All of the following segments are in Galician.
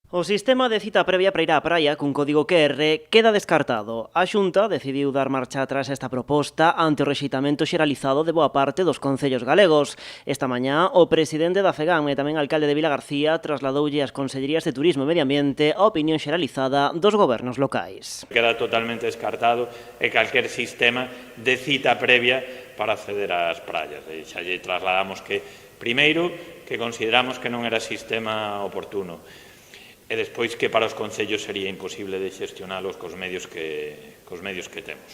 O sistema de cita previa para ir á praia cun código QR queda descartado. A Xunta decidiu dar marcha atrás a esta proposta ante o rexeitamento xeralizado de boa parte dos concellos galegos. Esta mañá, o presidente da FEGAM e tamén alcalde de Vilagarcía trasladoulle ás Consellerías de Turismo e Medio Ambiente a opinión xeralizada dos gobernos locais. Queda totalmente descartado calquer sistema de cita previa para acceder ás praias. E xa lle trasladamos que, primeiro, que consideramos que non era sistema oportuno, e despois que para os concellos sería imposible de xestionalos cos medios que temos.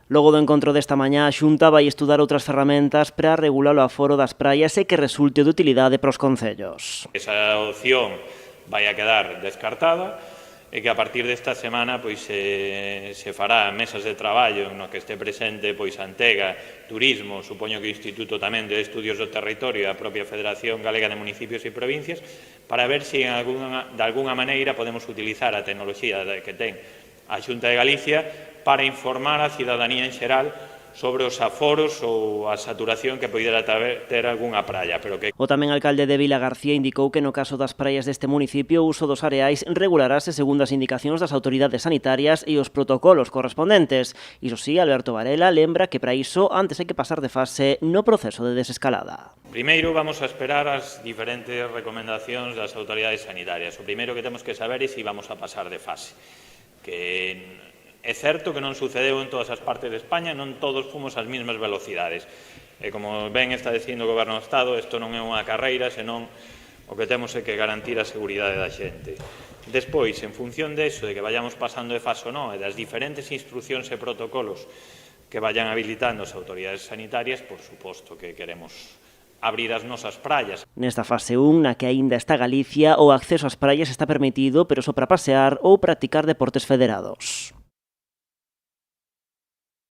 Logo do encontro desta mañá, a Xunta vai estudar outras ferramentas para regular o aforo das praias e que resulte de utilidade para os concellos. Esa opción vai a quedar descartada e que a partir desta semana se fará mesas de traballo no que este presente Antega, Turismo, supoño que o Instituto tamén de Estudios do Territorio e a propia Federación Galega de Municipios e Provincias, para ver se de alguna maneira podemos utilizar a tecnoloxía que ten a Xunta de Galicia para informar a cidadanía en xeral sobre os aforos ou a saturación que poidera ter algunha praia. O tamén alcalde de Vilagarcía indicou que no caso das praias deste municipio o uso dos areais regularase segundo as indicacións das autoridades sanitarias e os protocolos correspondentes. Iso sí, Alberto Varela lembra que para iso antes hai que pasar de fase no proceso de desescalada. Primeiro vamos a esperar as diferentes recomendacións das autoridades sanitarias. O primeiro que temos que saber é se vamos a pasar de fase. Que é certo que non sucedeu en todas as partes de España, non todos fomos ás mesmas velocidades. E como ben está dicindo o Goberno do Estado, isto non é unha carreira, senón o que temos é que garantir a seguridade da xente. Despois, en función deso, de que vayamos pasando de fase ou non, e das diferentes instruccións e protocolos que vayan habilitando as autoridades sanitarias, por suposto que queremos abrir as nosas praias. Nesta fase 1, na que aínda está Galicia, o acceso ás praias está permitido, pero só para pasear ou practicar deportes federados.